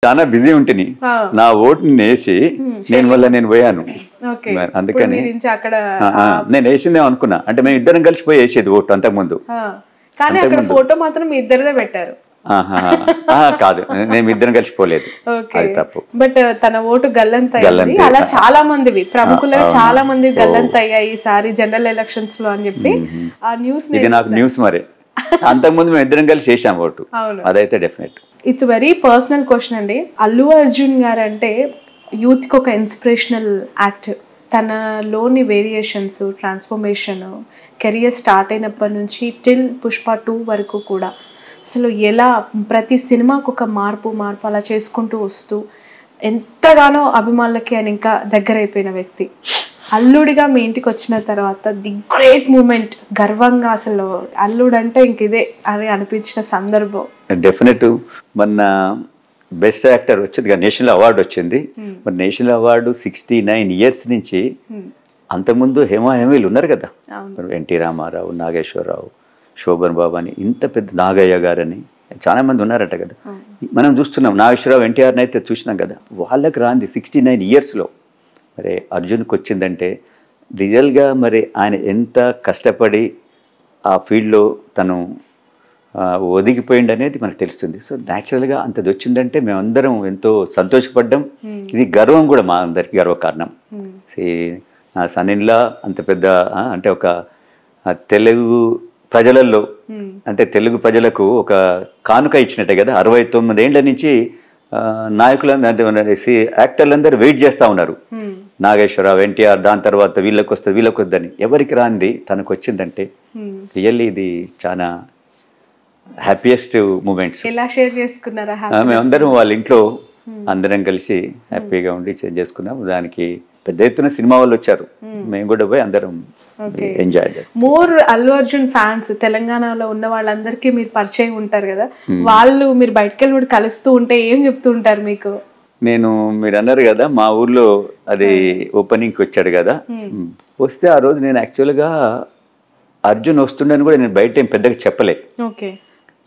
చాలా బిజీ ఉంటుంది. నా ఓటుని వేసి నేను పోయాను. అందుకని నేను వేసిందేమో అనుకున్నా. అంటే మేము ఇద్దరం కలిసిపోయి వేసేది ఓటు అంతకుముందు. ఫోటో మాత్రం మీ ఇద్దరిదే పెట్టారు. కాదు, నేను ఇద్దరం కలిసిపోలేదు, అది తప్పు. బట్ తన ఓటు గల్లంత అయ్యింది. అలా చాలా మందివి ప్రముఖులు చాలా మంది గల్లంత అయ్యాయి ఈసారి జనరల్ ఎలక్షన్స్ లో అని చెప్పి ఆ న్యూస్. ఇది నాకు న్యూస్. మరి అంతకుముందు మేము ఇద్దరం కలిసి వేసాం ఓటు, అదైతే definite. It's very personal question అండి. అల్లు అర్జున్ గారు అంటే యూత్ కి ఒక ఇన్స్పిరేషనల్ యాక్టర్. తనలోని వేరియేషన్స్, ట్రాన్స్ఫర్మేషన్, కెరియర్ స్టార్ట్ అయినప్పటి నుంచి టిల్ పుష్ప 2 వరకు కూడా అసలు ఎలా ప్రతి సినిమాకు ఒక మార్పు అలా చేసుకుంటూ వస్తూ ఎంతగానో అభిమానులకి ఆయన ఇంకా దగ్గర అయిపోయిన వ్యక్తి. అల్లుడిగా మీ ఇంటికి వచ్చిన తర్వాత ది గ్రేట్ మూమెంట్, గర్వంగా అసలు అల్లుడు అంటే ఇంక ఇదే అని అనిపించిన సందర్భం? డెఫినెట్. మొన్న బెస్ట్ యాక్టర్ వచ్చింది కదా, నేషనల్ అవార్డు వచ్చింది. మరి నేషనల్ అవార్డు 69 years నుంచి. అంతకుముందు హేమీలు ఉన్నారు కదా, ఎన్టీ రామారావు, నాగేశ్వరరావు, శోభన్ బాబు అని, ఇంత పెద్ద నాగయ్య గారని చాలా మంది ఉన్నారట కదా. మనం చూస్తున్నాం, నాగేశ్వరరావు, ఎన్టీఆర్ని అయితే చూసినాం కదా. వాళ్ళకి రాంది 69 yearsలో మరి అర్జున్కి వచ్చిందంటే రియల్గా మరి ఆయన ఎంత కష్టపడి ఆ ఫీల్డ్లో తను ఒదిగిపోయింది అనేది మనకు తెలుస్తుంది. సో న్యాచురల్గా అంతది వచ్చిందంటే మేమందరం ఎంతో సంతోషపడ్డాం. ఇది గర్వం కూడా, మా అందరికి గర్వకారణం. నా సన్నిలా అంత పెద్ద అంటే ఒక తెలుగు ప్రజలలో, అంటే తెలుగు ప్రజలకు ఒక కానుక ఇచ్చినట్టే కదా. 69 ఏళ్ల నుంచి నాయకులందరూ అంటే యాక్టర్లందరూ వెయిట్ చేస్తూ ఉన్నారు. నాగేశ్వరరావు, ఎన్టీఆర్, దాని తర్వాత వీళ్ళకి వస్తుందని. ఎవరికి రాంది తనకు వచ్చిందంటే రియల్లీ ఇది చాలా హ్యాపీయెస్ట్ మూమెంట్స్. ఎలా షేర్ చేసుకున్నారా? మేమందరం వాళ్ళ ఇంట్లో అందరం కలిసి హ్యాపీగా ఉండి షేర్ చేసుకున్నాం. దానికి పెద్ద ఎత్తున సినిమా వాళ్ళు వచ్చారు, మేము కూడా పోయి అందరం ఎంజాయ్ చేయాలి. మోర్ అల్లు అర్జున్ ఫ్యాన్స్ తెలంగాణలో ఉన్న వాళ్ళందరికీ మీరు పరిచయం ఉంటారు కదా, వాళ్ళు మీరు బయటకు వెళ్ళి కలుస్తూ ఉంటే ఏం చెప్తూ ఉంటారు మీకు? నేను మీరు అన్నారు కదా మా ఊర్లో అది ఓపెనింగ్కి వచ్చాడు కదా, వస్తే ఆ రోజు నేను యాక్చువల్గా అర్జున్ వస్తుండని కూడా నేను బయట ఏం పెద్దగా చెప్పలే.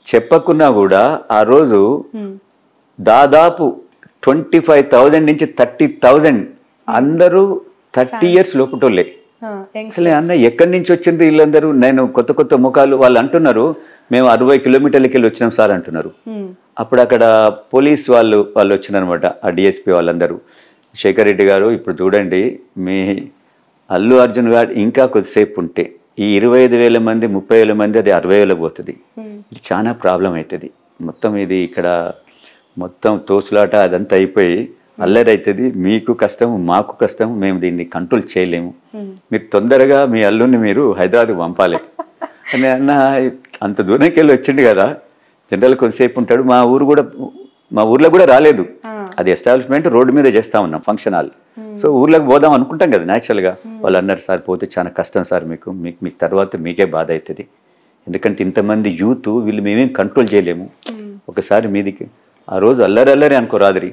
చెప్పకున్నా కూడా ఆ రోజు దాదాపు 25,000 నుంచి 30,000 అందరూ 30 years లోపటోళ్ళే. అసలు అన్న ఎక్కడి నుంచి వచ్చింది వీళ్ళందరూ? నేను కొత్త ముఖాలు. వాళ్ళు అంటున్నారు మేము 60 kilometers వెళ్ళి వచ్చినాం సార్ అంటున్నారు. అప్పుడు అక్కడ పోలీస్ వాళ్ళు వచ్చినారనమాట, ఆ డిఎస్పీ వాళ్ళందరూ. శేఖర్ రెడ్డి గారు, ఇప్పుడు చూడండి మీ అల్లు అర్జున్ గారు ఇంకా కొద్దిసేపు ఉంటే ఈ 25,000 మంది 30,000 మంది అది 60,000 పోతుంది. ఇది చాలా ప్రాబ్లం అవుతుంది. మొత్తం ఇది ఇక్కడ మొత్తం తోసులాట అదంతా అయిపోయి అల్లరి అవుతుంది. మీకు కష్టం, మాకు కష్టం, మేము దీన్ని కంట్రోల్ చేయలేము. మీరు తొందరగా మీ అల్లుని మీరు హైదరాబాద్కి పంపాలి అని అన్న. అంత దూరంకి వెళ్ళి వచ్చిండు కదా, జనరల్ కొంతసేపు ఉంటాడు. మా ఊర్లో కూడా రాలేదు. అది ఎస్టాబ్లిష్మెంట్ రోడ్డు మీద చేస్తా ఉన్నాం, ఫంక్షన్ హాల్. సో ఊర్లోకి పోదాం అనుకుంటాం కదా న్యాచురల్గా. వాళ్ళు అన్నారు సార్ పోతే చాలా కష్టం సార్, మీకు తర్వాత మీకే బాధ అవుతుంది. ఎందుకంటే ఇంతమంది యూత్ వీళ్ళు మేమేం కంట్రోల్ చేయలేము. ఒకసారి మీదికి ఆ రోజు అల్లరి అనుకోరాదిరి.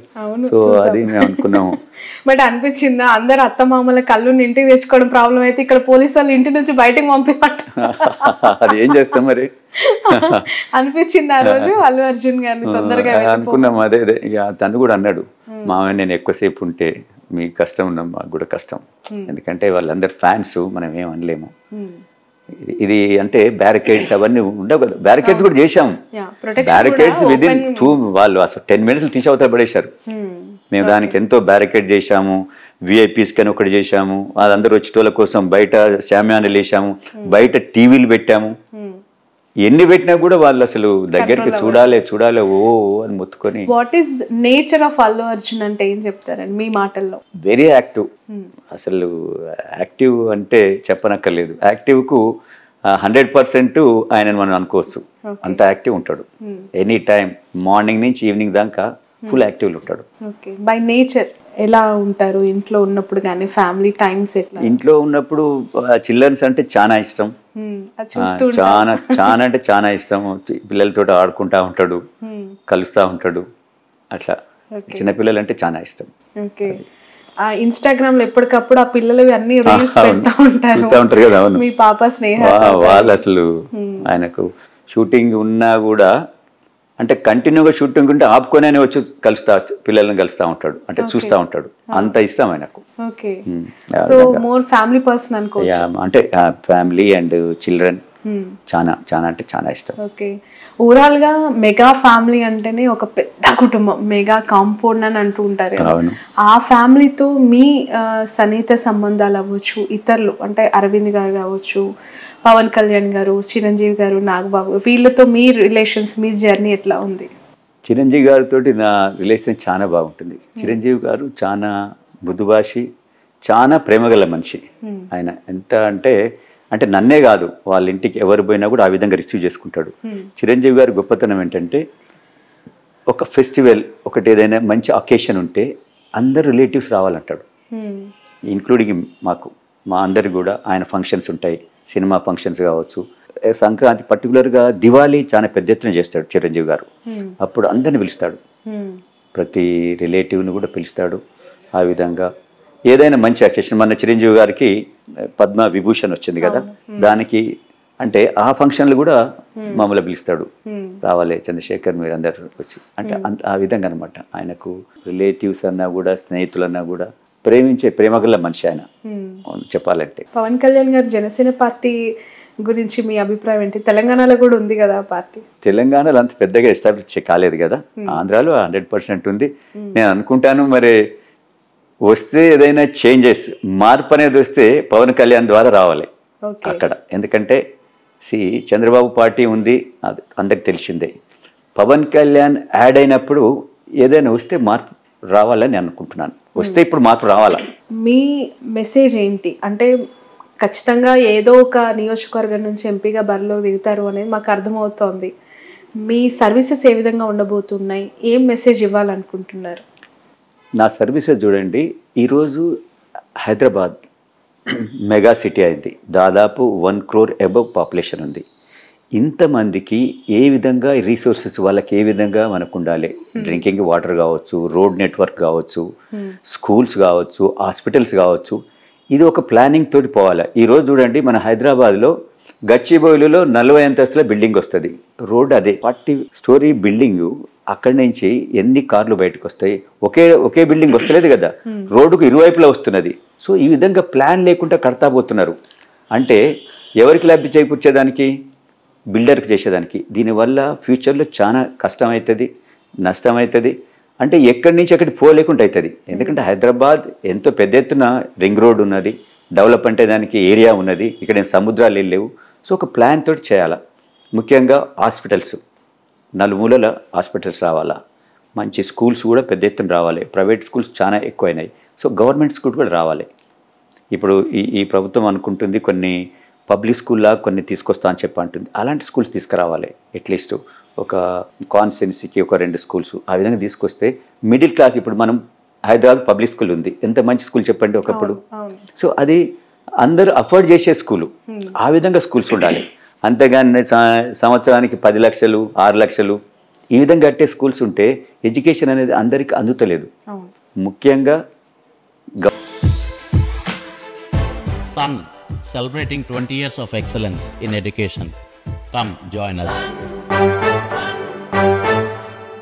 సో అది మేము అనుకున్నాము. బట్ అనిపించిందా అందరు అత్తమామల కళ్ళుని ఇంటికి తెచ్చుకోవడం ప్రాబ్లం అయితే ఇక్కడ పోలీసు వాళ్ళు ఇంటి నుంచి బయటకు పంపినట్టు? అది ఏం చేస్తాం మరి అనిపించింది ఆ రోజు అల్లు అర్జున్ గారిని తొందరగా అనుకున్నాం. అదే ఇక తను కూడా అన్నాడు, మామయ్య నేను ఎక్కువసేపు ఉంటే మీకు కష్టం ఉన్నాం, మాకు కూడా కష్టం. ఎందుకంటే వాళ్ళందరు ఫ్యాన్స్, మనం ఏం అనలేము. ఇది అంటే బ్యారికేడ్స్ అవన్నీ ఉండవు కదా. బ్యారికేడ్స్ కూడా చేసాము. బ్యారికేడ్స్ విదిన్ 2 వాళ్ళు అసలు 10 minutes తీసి అవతల పడేశారు. మేము దానికి ఎంతో బ్యారికేడ్ చేశాము. విఐపీస్ కని ఒకటి చేశాము. వాళ్ళందరూ వచ్చేటోళ్ళ కోసం బయట శామ్యానాలు వేసాము, బయట టీవీలు పెట్టాము. ఎన్ని పెట్టినా కూడా వాళ్ళు అసలు దగ్గరికి చూడాలి ఓ అని మొత్తుకొని. What is nature of Allu Arjun అంటే ఏం చెప్తారండి మీ మాటల్లో? Very active. అసలు యాక్టివ్ అంటే చెప్పనక్కర్లేదు. యాక్టివ్కు 100% ఆయనని మనం అనుకోవచ్చు. అంత యాక్టివ్ ఉంటాడు. ఎనీ టైం మార్నింగ్ నుంచి ఈవినింగ్ దాకా ఫుల్ యాక్టివ్లో ఉంటాడు. బై నేచర్ ఎలా ఉంటారు ఇంట్లో ఉన్నప్పుడు కానీ ఫ్యామిలీ టైమ్స్? ఇంట్లో ఉన్నప్పుడు చిల్డ్రన్స్ అంటే చాలా ఇష్టం, చాలా అంటే చాలా ఇష్టం. పిల్లలతో ఆడుకుంటా ఉంటాడు, కలుస్తూ ఉంటాడు. అట్లా చిన్నపిల్లలు అంటే చాలా ఇష్టం. ఇన్స్టాగ్రామ్ లో ఎప్పటికప్పుడు ఆ పిల్లలు అన్ని రీల్స్ పెడతా ఉంటారు కదా. మీ పాప స్నేహ వాళ్ళు అసలు ఆయనకు షూటింగ్ ఉన్నా కూడా అంటే కంటిన్యూగా షూటింగ్ ఉంటే ఆపుకొనే వచ్చి పిల్లల్ని కలుస్తూ ఉంటాడు, అంటే చూస్తూ ఉంటాడు. అంత ఇష్టం ఆయనకు. Okay, so more family person అనుకోవచ్చు. అంటే ఫ్యామిలీ అండ్ చిల్డ్రన్ చాలా చాలా అంటే చాలా ఇష్టం. ఓకే, ఓవరాల్ గా మెగా ఫ్యామిలీ అంటేనే ఒక పెద్ద కుటుంబం, మెగా కాంపౌండ్ అని అంటూ ఉంటారు. ఆ ఫ్యామిలీతో మీ సన్నిహిత సంబంధాలు అవ్వచ్చు, ఇతరులు అంటే అరవింద్ గారు కావచ్చు, పవన్ కళ్యాణ్ గారు, చిరంజీవి గారు, నాగబాబు, వీళ్ళతో మీ రిలేషన్స్, మీ జర్నీ ఎట్లా ఉంది? చిరంజీవి గారితో నా రిలేషన్ చాలా బాగుంటుంది. చిరంజీవి గారు చాలా మృదుభాషి, చాలా ప్రేమగల మనిషి. ఆయన ఎంత అంటే నన్నే కాదు, వాళ్ళ ఇంటికి ఎవరు పోయినా కూడా ఆ విధంగా రిసీవ్ చేసుకుంటాడు. చిరంజీవి గారి గొప్పతనం ఏంటంటే, ఒక ఫెస్టివల్ ఒకటి ఏదైనా మంచి అకేషన్ ఉంటే అందరు రిలేటివ్స్ రావాలంటాడు, ఇంక్లూడింగ్ మా అందరికి కూడా. ఆయన ఫంక్షన్స్ ఉంటాయి, సినిమా ఫంక్షన్స్ కావచ్చు, సంక్రాంతి పర్టికులర్గా దివాళీ చాలా పెద్ద ఎత్తున చేస్తాడు చిరంజీవి గారు. అప్పుడు అందరిని పిలుస్తాడు, ప్రతి రిలేటివ్ని కూడా పిలుస్తాడు. ఆ విధంగా ఏదైనా మంచి అకేషన్, మన చిరంజీవి గారికి పద్మ విభూషణ్ వచ్చింది కదా, దానికి అంటే ఆ ఫంక్షన్లు కూడా మమ్మల్ని పిలుస్తాడు, రావాలి చంద్రశేఖర్ మీరు అందరు వచ్చి, అంటే ఆ విధంగా అనమాట. ఆయనకు రిలేటివ్స్ అన్నా కూడా, స్నేహితులన్నా కూడా ప్రేమించే ప్రేమగల మనిషి ఆయన చెప్పాలంటే. పవన్ కళ్యాణ్ గారు జనసేన పార్టీ గురించి మీ అభిప్రాయం ఏంటి? తెలంగాణలో కూడా ఉంది కదా పార్టీ. తెలంగాణలో అంత పెద్దగా ఎస్టాబ్లిష్ కాలేదు కదా, ఆంధ్రాలో 100% ఉంది. నేను అనుకుంటాను మరి వస్తే ఏదైనా చేంజెస్, మార్పు అనేది వస్తే పవన్ కళ్యాణ్ ద్వారా రావాలి అక్కడ. ఎందుకంటే చంద్రబాబు పార్టీ ఉంది, అది అందరికి తెలిసిందే. పవన్ కళ్యాణ్ యాడ్ అయినప్పుడు ఏదైనా వస్తే మార్పు రావాలని అనుకుంటున్నాను. వస్తే ఇప్పుడు మార్పు రావాలా? మీ మెసేజ్ ఏంటి అంటే, ఖచ్చితంగా ఏదో ఒక నియోజకవర్గం నుంచి ఎంపీగా బరిలో దిగుతారు అనేది మాకు అర్థమవుతోంది. మీ సర్వీసెస్ ఏ విధంగా ఉండబోతున్నాయి, ఏం మెసేజ్ ఇవ్వాలనుకుంటున్నారు? నా సర్వీసెస్ చూడండి, ఈరోజు హైదరాబాద్ మెగా సిటీ అయింది, దాదాపు 1 crore అబవ్ పాపులేషన్ ఉంది. ఇంతమందికి ఏ విధంగా రీసోర్సెస్ వాళ్ళకి ఏ విధంగా మనకు ఉండాలి, డ్రింకింగ్ వాటర్ కావచ్చు, రోడ్ నెట్వర్క్ కావచ్చు, స్కూల్స్ కావచ్చు, హాస్పిటల్స్ కావచ్చు, ఇది ఒక ప్లానింగ్ తోటి పోవాలి. ఈరోజు చూడండి, మన హైదరాబాద్లో గచ్చిబౌలిలో 40 అంతస్తుల బిల్డింగ్ వస్తుంది, రోడ్ అదే 40 story బిల్డింగు. అక్కడి నుంచి ఎన్ని కార్లు బయటకు వస్తాయి? ఒకే బిల్డింగ్ వస్తలేదు కదా, రోడ్డుకు ఇరువైపులా వస్తున్నది. సో ఈ విధంగా ప్లాన్ లేకుండా కడతా పోతున్నారు. అంటే ఎవరికి లబ్ధి చేకూర్చేదానికి? బిల్డర్కి చేసేదానికి. దీనివల్ల ఫ్యూచర్లో చాలా కష్టమవుతుంది, నష్టమవుతుంది. అంటే ఎక్కడి నుంచి ఎక్కడికి పోలేకుండా అవుతుంది. ఎందుకంటే హైదరాబాద్ ఎంతో పెద్ద ఎత్తున రింగ్ రోడ్ ఉన్నది, డెవలప్ అంటే దానికి ఏరియా ఉన్నది, ఇక్కడ సముద్రాలు లేవు. సో ఒక ప్లాన్ తోటి చేయాలా. ముఖ్యంగా హాస్పిటల్స్, నలుమూలల హాస్పిటల్స్ రావాలా, మంచి స్కూల్స్ కూడా పెద్ద ఎత్తున రావాలి. ప్రైవేట్ స్కూల్స్ చాలా ఎక్కువైనాయి, సో గవర్నమెంట్ స్కూల్ కూడా రావాలి. ఇప్పుడు ఈ ప్రభుత్వం అనుకుంటుంది కొన్ని పబ్లిక్ స్కూల్లా కొన్ని తీసుకొస్తా అని చెప్పి అంటుంది. అలాంటి స్కూల్స్ తీసుకురావాలి. అట్లీస్ట్ ఒక కాన్స్టిట్యున్సీకి ఒక 2 స్కూల్స్ ఆ విధంగా తీసుకొస్తే మిడిల్ క్లాస్, ఇప్పుడు మనం హైదరాబాద్ పబ్లిక్ స్కూల్ ఉంది, ఎంత మంచి స్కూల్ చెప్పండి ఒకప్పుడు. సో అది అందరూ అఫోర్డ్ చేసే స్కూలు, ఆ విధంగా స్కూల్స్ ఉండాలి. అంతేగాని సంవత్సరానికి 10 లక్షలు 6 లక్షలు ఈ విధంగా కట్టే స్కూల్స్ ఉంటే ఎడ్యుకేషన్ అనేది అందరికి అందుతలేదు. ముఖ్యంగా Sun celebrating 20 years of excellence in education. Come join us.